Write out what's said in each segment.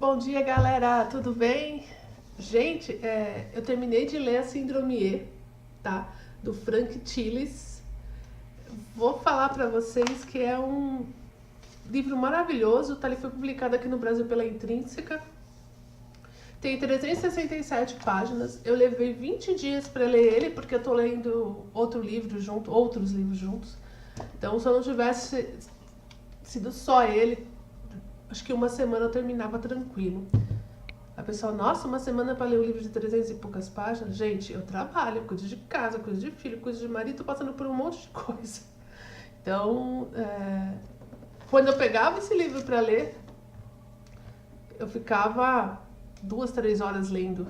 Bom dia, galera, tudo bem? Gente, eu terminei de ler a Síndrome E, tá? Do Frank Tillis. Vou falar pra vocês que é um livro maravilhoso, tá? Ele foi publicado aqui no Brasil pela Intrínseca. Tem 367 páginas. Eu levei 20 dias pra ler ele, porque eu tô lendo outros livros juntos. Então, se eu não tivesse sido só ele, acho que uma semana eu terminava tranquilo. A pessoa, nossa, uma semana para ler um livro de 300 e poucas páginas? Gente, eu trabalho, cuido de casa, cuido de filho, cuido de marido, tô passando por um monte de coisa. Então, quando eu pegava esse livro para ler, eu ficava 2, 3 horas lendo.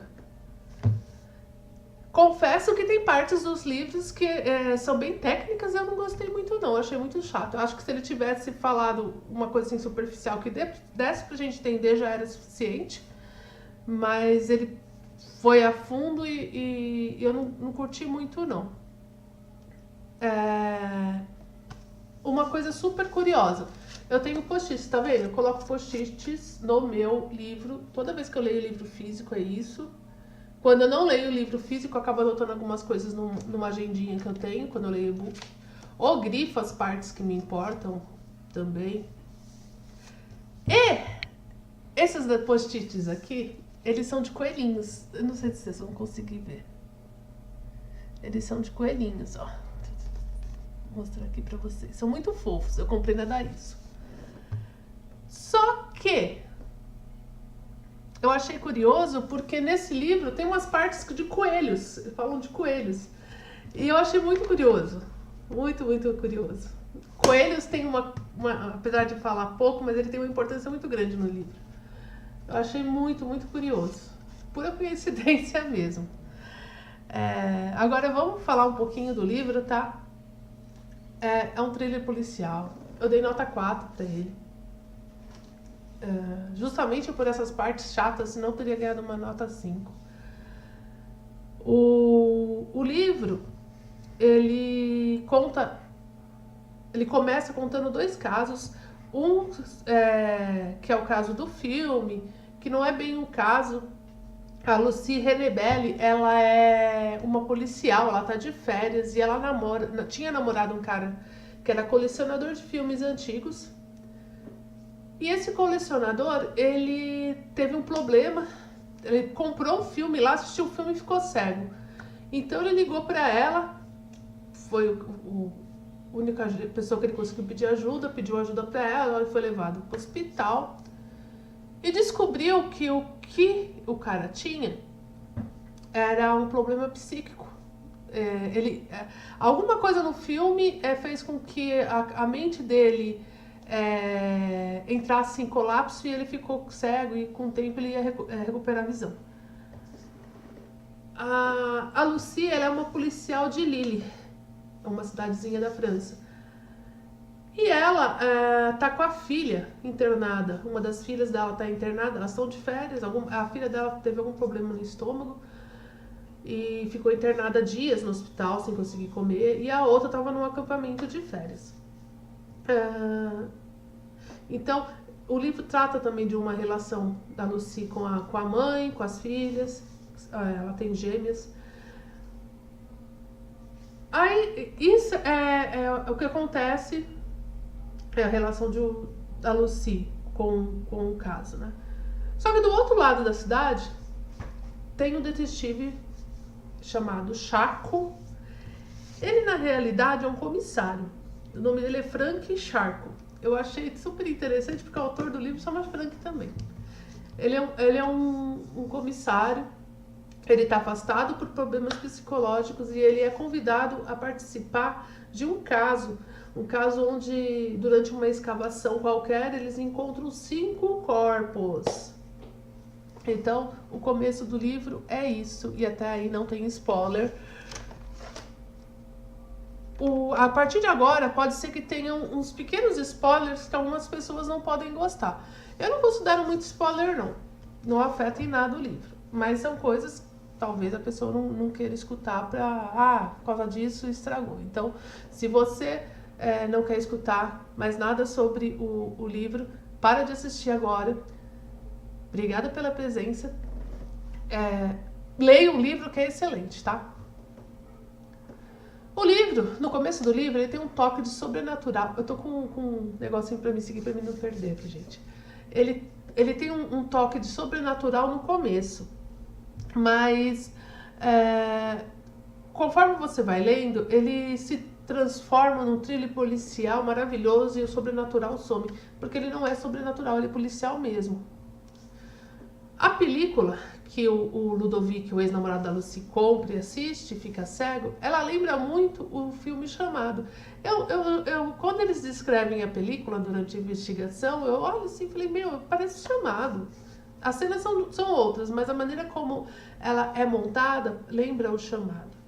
Confesso que tem partes dos livros que são bem técnicas e eu não gostei muito não, eu achei muito chato. Eu acho que se ele tivesse falado uma coisa assim superficial que desse pra gente entender já era suficiente. Mas ele foi a fundo e eu não curti muito não. Uma coisa super curiosa. Eu tenho post-its, tá vendo? Eu coloco post-its no meu livro. Toda vez que eu leio livro físico é isso. Quando eu não leio o livro físico, eu acabo anotando algumas coisas numa agendinha que eu tenho, quando eu leio e-book. Ou grifo as partes que me importam também. E esses post-its aqui, eles são de coelhinhos. Eu não sei se vocês vão conseguir ver. Eles são de coelhinhos, ó. Vou mostrar aqui pra vocês. São muito fofos. Eu comprei na Darisso. Só que eu achei curioso porque nesse livro tem umas partes de coelhos. Falam de coelhos. E eu achei muito curioso. Muito, muito curioso. Coelhos tem apesar de falar pouco, mas ele tem uma importância muito grande no livro. Eu achei muito, muito curioso. Pura coincidência mesmo. Agora vamos falar um pouquinho do livro, tá? É um thriller policial. Eu dei nota 4 pra ele. Justamente por essas partes chatas, senão eu teria ganhado uma nota 5. O livro, ele começa contando 2 casos. Um que é o caso do filme, que não é bem um caso. A Lucy Renebelli, ela é uma policial, ela tá de férias e ela tinha namorado um cara que era colecionador de filmes antigos. E esse colecionador, ele teve um problema, ele comprou um filme lá, assistiu o filme e ficou cego. Então ele ligou pra ela, foi a única pessoa que ele conseguiu pedir ajuda, pediu ajuda pra ela foi levado pro hospital. E descobriu que o o cara tinha era um problema psíquico. Alguma coisa no filme fez com que a mente dele entrasse em colapso e ele ficou cego e com o tempo ele ia recuperar a visão. A Lucy, ela é uma policial de Lille, uma cidadezinha da França. E ela tá com a filha internada. Uma das filhas dela tá internada, elas estão de férias. A filha dela teve algum problema no estômago e ficou internada dias no hospital sem conseguir comer. E a outra estava num acampamento de férias. Então, o livro trata também de uma relação da Lucy com a mãe, com as filhas. Ela tem gêmeas. Aí, isso é o que acontece. É a relação da Lucy com o caso, né? Só que do outro lado da cidade tem um detetive chamado Charco. Ele na realidade é um comissário. O nome dele é Frank Charco. Eu achei super interessante porque o autor do livro chama Frank também. Ele é um comissário. Ele está afastado por problemas psicológicos e ele é convidado a participar de um caso onde, durante uma escavação qualquer, eles encontram 5 corpos. Então, o começo do livro é isso, e até aí não tem spoiler. A partir de agora, pode ser que tenham uns pequenos spoilers que algumas pessoas não podem gostar. Eu não considero muito spoiler, não. Não afeta em nada o livro. Mas são coisas que talvez a pessoa não queira escutar por causa disso estragou. Então, se você não quer escutar mais nada sobre o livro, para de assistir agora. Obrigada pela presença. Leia um livro que é excelente, tá? O livro, no começo do livro, ele tem um toque de sobrenatural. Eu tô com um negocinho pra me seguir, pra mim não perder, gente. Ele tem um toque de sobrenatural no começo, mas conforme você vai lendo, ele se transforma num thriller policial maravilhoso e o sobrenatural some, porque ele não é sobrenatural, ele é policial mesmo. A película que o Ludovic, o ex-namorado da Lucy, compra e assiste, fica cego, ela lembra muito o filme Chamado. Quando eles descrevem a película durante a investigação, eu olho assim e falei, parece Chamado. As cenas são outras, mas a maneira como ela é montada lembra o Chamado.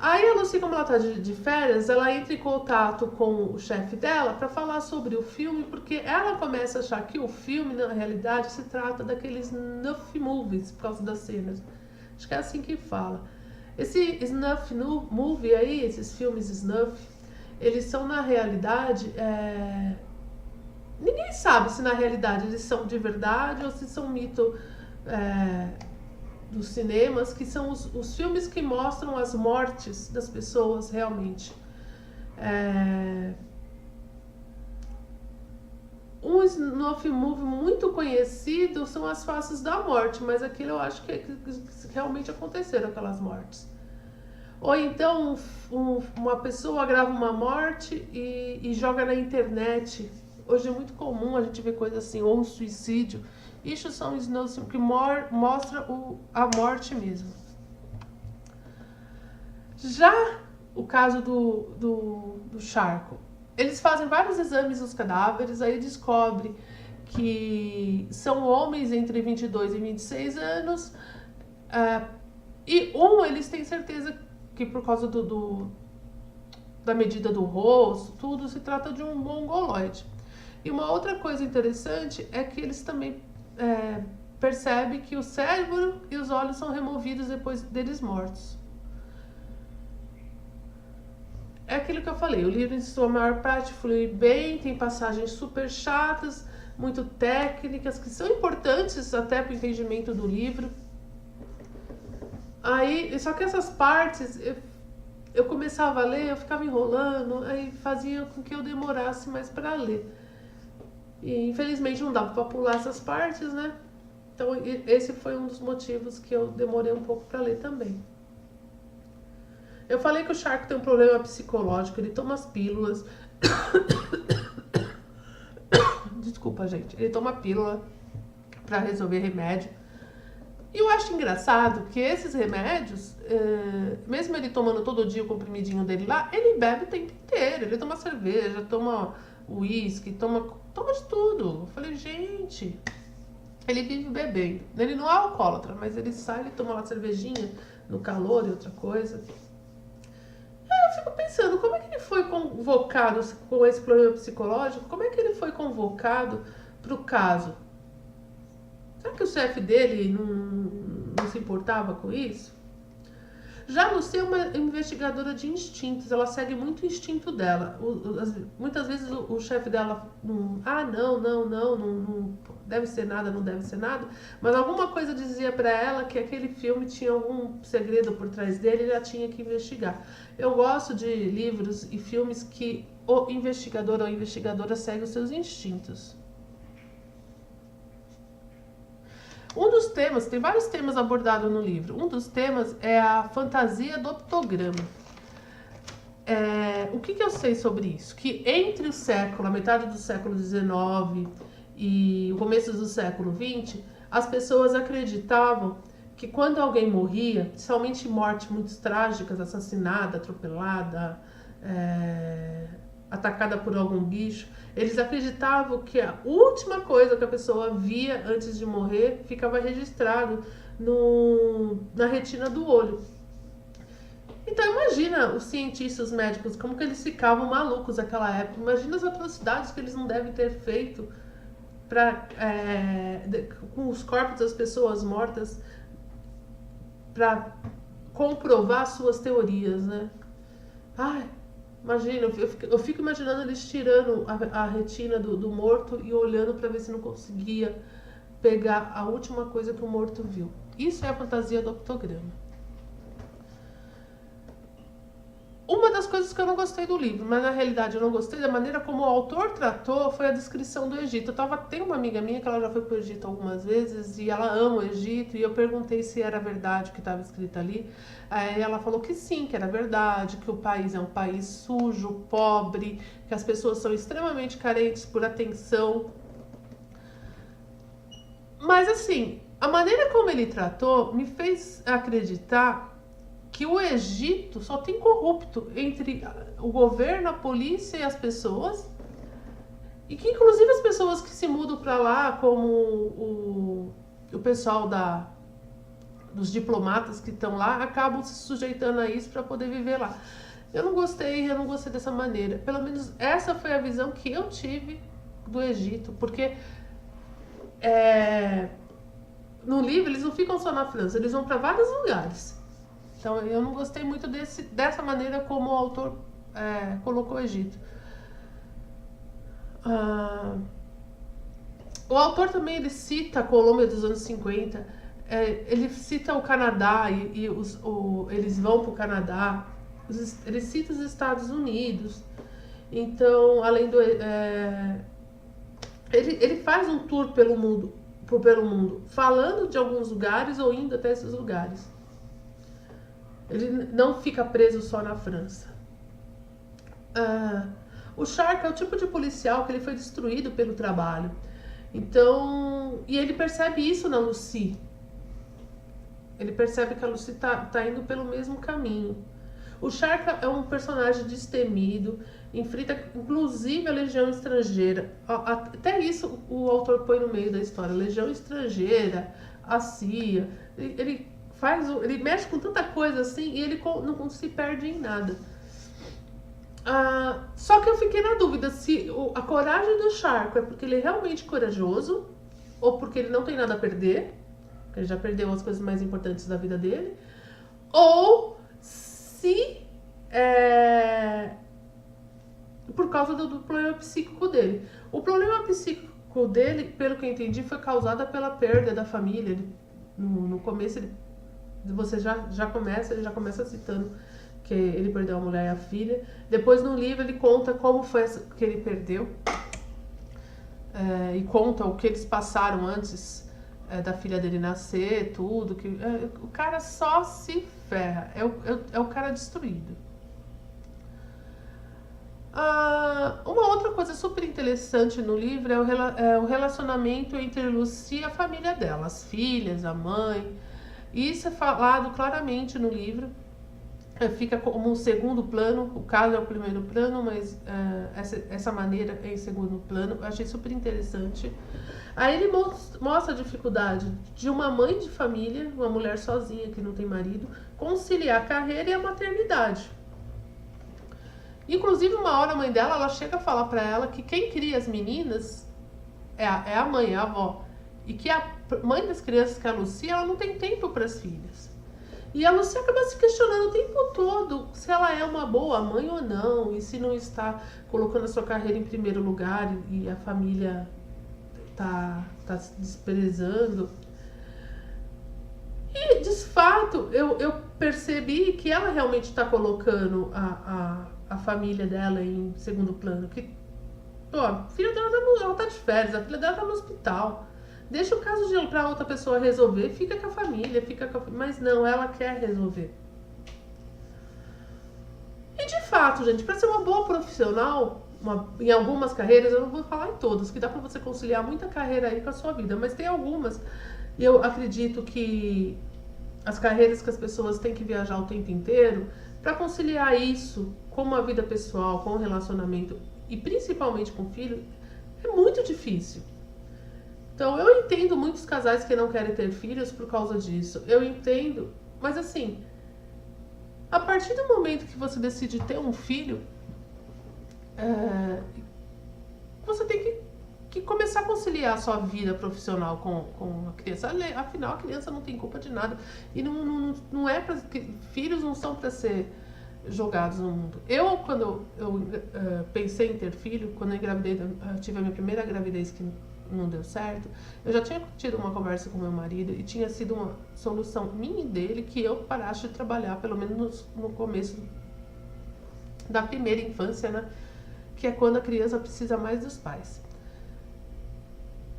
Aí a Lucy, como ela tá de férias, ela entra em contato com o chefe dela para falar sobre o filme, porque ela começa a achar que o filme, na realidade, se trata daqueles snuff movies, por causa das cenas. Acho que é assim que fala. Esse snuff movie aí, esses filmes snuff, eles são, na realidade, ninguém sabe se na realidade eles são de verdade ou se são mito dos cinemas, que são os filmes que mostram as mortes das pessoas realmente. Um snuff movie muito conhecido são As Faces da Morte, mas aquilo eu acho que realmente aconteceram aquelas mortes. Ou então uma pessoa grava uma morte e joga na internet. Hoje é muito comum a gente ver coisas assim, ou um suicídio. Isso são snuff que mostra a morte mesmo. Já o caso do Charco, eles fazem vários exames dos cadáveres, aí descobre que são homens entre 22 e 26 anos, e eles têm certeza que por causa da medida do rosto, tudo, se trata de um mongoloide. E uma outra coisa interessante é que eles também percebem que o cérebro e os olhos são removidos depois deles mortos. É aquilo que eu falei, o livro em sua maior parte flui bem, tem passagens super chatas, muito técnicas, que são importantes até para o entendimento do livro. Aí, só que essas partes, eu começava a ler, eu ficava enrolando, aí fazia com que eu demorasse mais para ler. E infelizmente não dava para pular essas partes, né? Então esse foi um dos motivos que eu demorei um pouco para ler também. Eu falei que o Charco tem um problema psicológico, ele toma as pílulas. Desculpa, gente. Ele toma pílula para resolver remédio. E eu acho engraçado que esses remédios, mesmo ele tomando todo dia o comprimidinho dele lá, ele bebe o tempo inteiro. Ele toma cerveja, toma uísque, toma de tudo. Eu falei, gente, ele vive bebendo. Ele não é alcoólatra, mas ele sai, ele toma uma cervejinha no calor e outra coisa. Eu fico pensando, como é que ele foi convocado com esse problema psicológico? Como é que ele foi convocado para o caso? Será que o chefe dele não se importava com isso? Já a Lucy é uma investigadora de instintos, ela segue muito o instinto dela. Muitas vezes o chefe dela não deve ser nada, não deve ser nada, mas alguma coisa dizia para ela que aquele filme tinha algum segredo por trás dele e ela tinha que investigar. Eu gosto de livros e filmes que o investigador ou a investigadora segue os seus instintos. Um dos temas, tem vários temas abordados no livro. Um dos temas é a fantasia do optograma. O que eu sei sobre isso? Que entre a metade do século XIX e o começo do século XX, as pessoas acreditavam que quando alguém morria, somente mortes muito trágicas, assassinada, atropelada, atacada por algum bicho, eles acreditavam que a última coisa que a pessoa via antes de morrer ficava registrado na retina do olho. Então imagina os cientistas, os médicos, como que eles ficavam malucos naquela época. Imagina as atrocidades que eles não devem ter feito com os corpos das pessoas mortas para comprovar suas teorias, né? Ai, Imagina, eu fico imaginando eles tirando a retina do morto e olhando para ver se não conseguia pegar a última coisa que o morto viu. Isso é a fantasia do octograma. Uma das coisas que eu não gostei do livro, mas na realidade eu não gostei da maneira como o autor tratou, foi a descrição do Egito. Tem uma amiga minha que ela já foi para o Egito algumas vezes e ela ama o Egito, e eu perguntei se era verdade o que estava escrito ali. Aí ela falou que sim, que era verdade, que o país é um país sujo, pobre, que as pessoas são extremamente carentes por atenção. Mas assim, a maneira como ele tratou me fez acreditar que o Egito só tem corrupto entre o governo, a polícia e as pessoas, e que inclusive as pessoas que se mudam para lá, como o pessoal dos diplomatas que estão lá, acabam se sujeitando a isso para poder viver lá. Eu não gostei dessa maneira. Pelo menos essa foi a visão que eu tive do Egito, porque no livro eles não ficam só na França, eles vão para vários lugares. Então eu não gostei muito dessa maneira como o autor colocou o Egito. O autor também ele cita a Colômbia dos anos 50, ele cita o Canadá e eles vão para o Canadá, ele cita os Estados Unidos. Então, além do... ele faz um tour pelo mundo, falando de alguns lugares ou indo até esses lugares. Ele não fica preso só na França. O Shark é o tipo de policial que ele foi destruído pelo trabalho. Então, e ele percebe isso na Lucy. Ele percebe que a Lucy tá indo pelo mesmo caminho. O Shark é um personagem destemido, enfrenta inclusive a legião estrangeira. Até isso o autor põe no meio da história. Legião estrangeira, a CIA. Ele mexe com tanta coisa assim e ele não se perde em nada. Só que eu fiquei na dúvida se a coragem do Shark é porque ele é realmente corajoso ou porque ele não tem nada a perder, porque ele já perdeu as coisas mais importantes da vida dele, ou se por causa do problema psíquico dele. O problema psíquico dele, pelo que eu entendi, foi causado pela perda da família. No começo ele já começa citando que ele perdeu a mulher e a filha. Depois no livro ele conta como foi que ele perdeu, e conta o que eles passaram antes da filha dele nascer, tudo. O cara só se ferra, é o cara destruído. Uma outra coisa super interessante no livro é o relacionamento entre Lucy e a família dela, as filhas, a mãe. Isso é falado claramente no livro. Fica como um segundo plano, o caso é o primeiro plano, mas essa maneira é em segundo plano. Eu achei super interessante. Aí ele mostra a dificuldade de uma mãe de família, uma mulher sozinha que não tem marido, conciliar a carreira e a maternidade. Inclusive, uma hora a mãe dela, ela chega a falar pra ela que quem cria as meninas é a mãe, a avó. E que a mãe das crianças, que é a Lucy, ela não tem tempo para as filhas. E a Lucy acaba se questionando o tempo todo se ela é uma boa mãe ou não, e se não está colocando a sua carreira em primeiro lugar e a família tá se desprezando. E, de fato, eu percebi que ela realmente está colocando a família dela em segundo plano. A filha dela tá de férias, a filha dela tá no hospital. Deixa o caso para outra pessoa resolver, fica com a família, mas não, ela quer resolver. E de fato, gente, para ser uma boa profissional, em algumas carreiras, eu não vou falar em todas, que dá para você conciliar muita carreira aí com a sua vida, mas tem algumas, e eu acredito que as carreiras que as pessoas têm que viajar o tempo inteiro, para conciliar isso com a vida pessoal, com o relacionamento, e principalmente com o filho, é muito difícil. Então, eu entendo muitos casais que não querem ter filhos por causa disso. Eu entendo, mas assim, a partir do momento que você decide ter um filho, você tem que começar a conciliar a sua vida profissional com a criança. Afinal, a criança não tem culpa de nada. E não é para... Filhos não são para ser jogados no mundo. Quando eu pensei em ter filho, quando eu engravidei, eu tive a minha primeira gravidez que não deu certo, eu já tinha tido uma conversa com meu marido e tinha sido uma solução minha e dele que eu parasse de trabalhar, pelo menos no começo da primeira infância, né? Que é quando a criança precisa mais dos pais.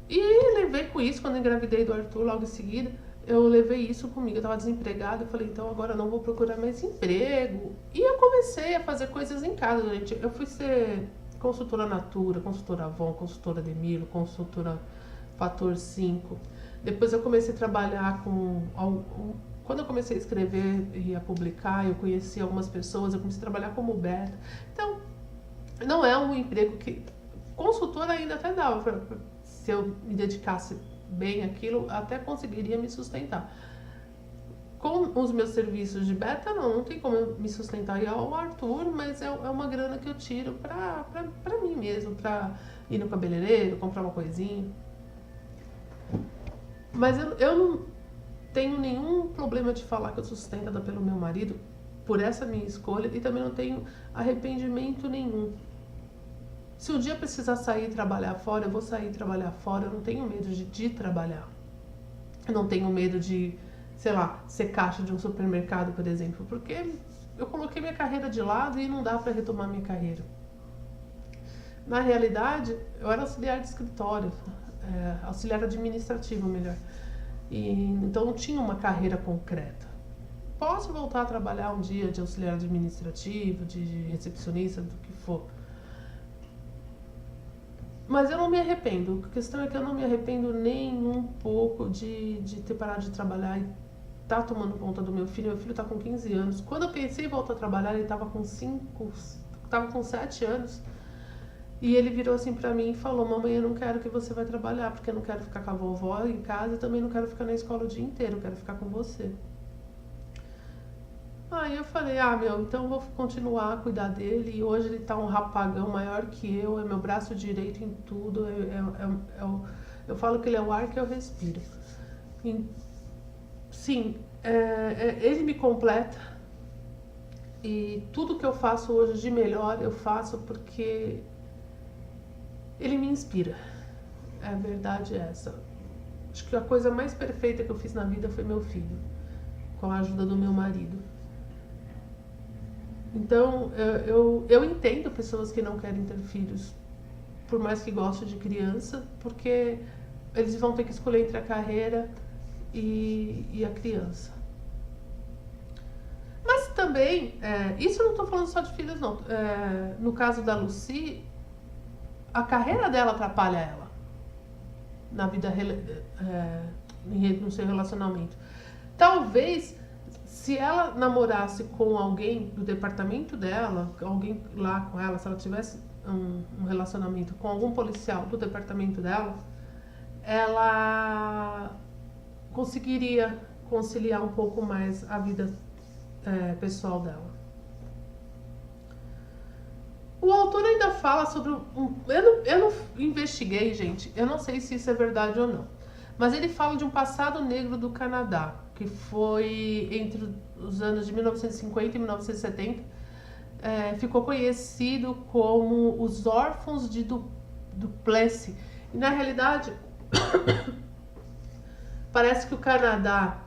E levei com isso, quando eu engravidei do Arthur, logo em seguida, eu levei isso comigo. Eu estava desempregada, eu falei, então agora eu não vou procurar mais emprego. E eu comecei a fazer coisas em casa, gente. Eu fui ser consultora Natura, consultora Avon, consultora Demilo, consultora Fator 5. Depois eu comecei a trabalhar quando eu comecei a escrever e a publicar, eu conheci algumas pessoas, eu comecei a trabalhar como beta. Então, não é um emprego que... Consultora ainda até dava, se eu me dedicasse bem àquilo, até conseguiria me sustentar. Com os meus serviços de beta, não tem como eu me sustentar e ao Arthur, mas é uma grana que eu tiro pra mim mesmo, pra ir no cabeleireiro, comprar uma coisinha. Mas eu não tenho nenhum problema de falar que eu sou sustentada pelo meu marido por essa minha escolha e também não tenho arrependimento nenhum. Se um dia precisar sair e trabalhar fora, eu vou sair e trabalhar fora. Eu não tenho medo de trabalhar. Eu não tenho medo de, sei lá, ser caixa de um supermercado, por exemplo, porque eu coloquei minha carreira de lado e não dá para retomar minha carreira. Na realidade, eu era auxiliar de escritório, auxiliar administrativo, melhor. Então não tinha uma carreira concreta. Posso voltar a trabalhar um dia de auxiliar administrativo, de recepcionista, do que for. Mas eu não me arrependo. A questão é que eu não me arrependo nem um pouco de ter parado de trabalhar e tá tomando conta do meu filho. Meu filho tá com 15 anos. Quando eu pensei em voltar a trabalhar, ele tava com 7 anos. E ele virou assim pra mim e falou, mamãe, eu não quero que você vai trabalhar, porque eu não quero ficar com a vovó em casa e também não quero ficar na escola o dia inteiro, eu quero ficar com você. Aí eu falei, então eu vou continuar a cuidar dele. E hoje ele tá um rapagão maior que eu, é meu braço direito em tudo. Eu falo que ele é o ar que eu respiro. Sim, ele me completa. E tudo que eu faço hoje de melhor, eu faço porque ele me inspira. A verdade é essa. Acho que a coisa mais perfeita que eu fiz na vida foi meu filho, com a ajuda do meu marido. Então, eu entendo pessoas que não querem ter filhos, por mais que gostem de criança, porque eles vão ter que escolher entre a carreira e a criança. Mas também, isso eu não estou falando só de filhos, não. No caso da Lucy, a carreira dela atrapalha ela na vida, no seu relacionamento. Talvez, se ela namorasse com alguém do departamento dela, alguém lá com ela, se ela tivesse um relacionamento com algum policial do departamento dela, ela conseguiria conciliar um pouco mais a vida pessoal dela. O autor ainda fala sobre eu não investiguei, gente, eu não sei se isso é verdade ou não, mas ele fala de um passado negro do Canadá, que foi entre os anos de 1950 e 1970, ficou conhecido como os órfãos de Duplessis. E na realidade, parece que o Canadá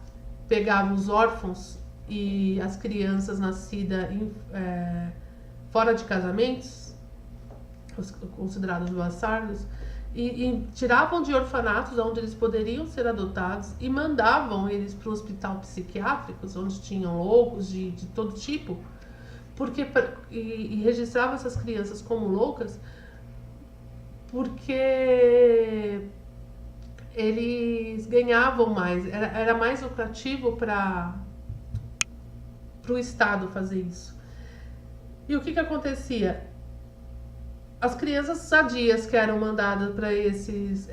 pegava os órfãos e as crianças nascidas fora de casamentos, considerados bastardos, e tiravam de orfanatos onde eles poderiam ser adotados e mandavam eles para o hospital psiquiátricos, onde tinham loucos de todo tipo, e registravam essas crianças como loucas, porque eles ganhavam mais, era mais lucrativo para o Estado fazer isso. E o que acontecia? As crianças sadias que eram mandadas para esses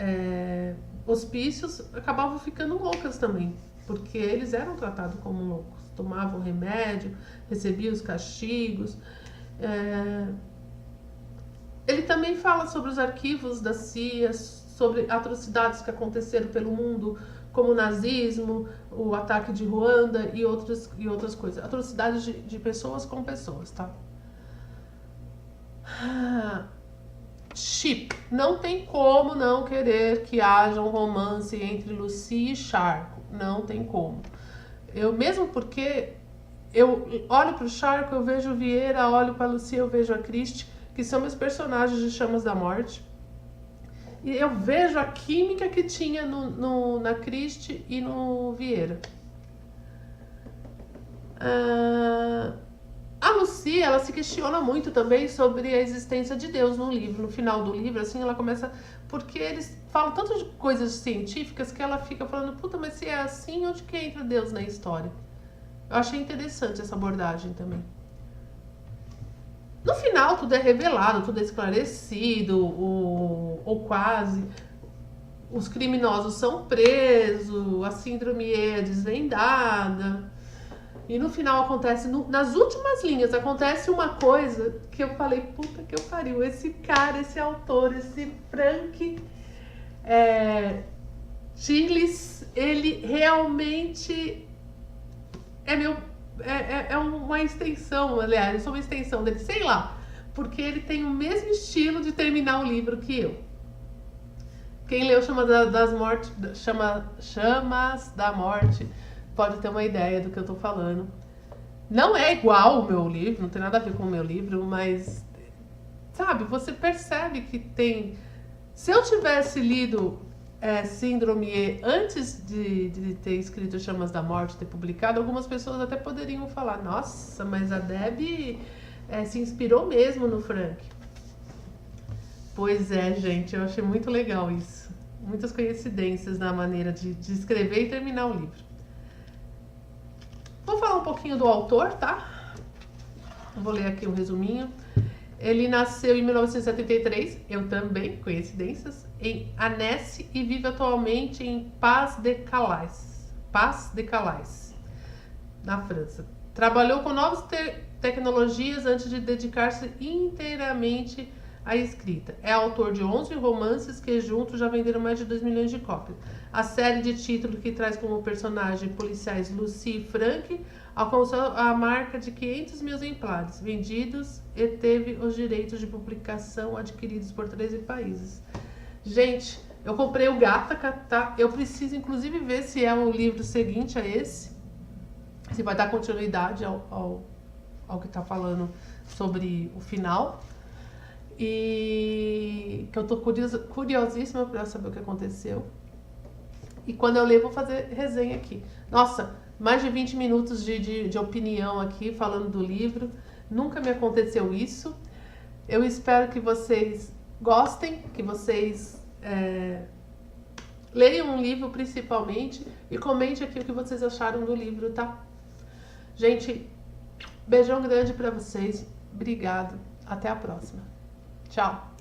hospícios acabavam ficando loucas também, porque eles eram tratados como loucos, tomavam remédio, recebiam os castigos. Ele também fala sobre os arquivos da CIA, sobre atrocidades que aconteceram pelo mundo, como o nazismo, o ataque de Ruanda e outras coisas. Atrocidades de pessoas com pessoas, tá? Chip. Não tem como não querer que haja um romance entre Lucy e Charco. Não tem como. Mesmo porque eu olho pro Charco, eu vejo o Vieira, olho pra Lucy, eu vejo a Christie, que são meus personagens de Chamas da Morte. E eu vejo a química que tinha na Christie e no Vieira. A Lucy, ela se questiona muito também sobre a existência de Deus no livro. No final do livro, assim, ela começa... Porque eles falam tanto de coisas científicas que ela fica falando, puta, mas se é assim, onde que entra Deus na história? Eu achei interessante essa abordagem também. No final, tudo é revelado, tudo é esclarecido, ou quase. Os criminosos são presos, a síndrome é desvendada. E no final acontece, nas últimas linhas, acontece uma coisa que eu falei, puta que eu pariu, esse cara, esse autor, esse Frank Tillis, ele realmente é uma extensão, aliás, eu sou uma extensão dele, sei lá, porque ele tem o mesmo estilo de terminar o livro que eu. Quem leu Chamas da Morte pode ter uma ideia do que eu tô falando. Não é igual o meu livro, não tem nada a ver com o meu livro, mas, sabe, você percebe que tem... Se eu tivesse lido Síndrome E antes de ter escrito Chamas da Morte, ter publicado, algumas pessoas até poderiam falar, nossa, mas a Deb se inspirou mesmo no Frank. Pois é, gente, eu achei muito legal isso. Muitas coincidências na maneira de escrever e terminar o livro. Vou falar um pouquinho do autor, tá? Vou ler aqui um resuminho. Ele nasceu em 1973, eu também, coincidências, em Annecy e vive atualmente em Pas-de-Calais, na França. Trabalhou com novas tecnologias antes de dedicar-se inteiramente à escrita. É autor de 11 romances que juntos já venderam mais de 2 milhões de cópias. A série de títulos que traz como personagem policiais Lucy e Frank alcançou a marca de 500 mil exemplares vendidos e teve os direitos de publicação adquiridos por 13 países. Gente, eu comprei o Gattaca, tá? Eu preciso inclusive ver se é o livro seguinte a esse, se vai dar continuidade ao que tá falando sobre o final. E que eu tô curiosíssima para saber o que aconteceu. E quando eu ler, vou fazer resenha aqui. Nossa, mais de 20 minutos de opinião aqui, falando do livro. Nunca me aconteceu isso. Eu espero que vocês gostem, que vocês leiam um livro principalmente e comente aqui o que vocês acharam do livro, tá? Gente, beijão grande pra vocês. Obrigado. Até a próxima. Tchau.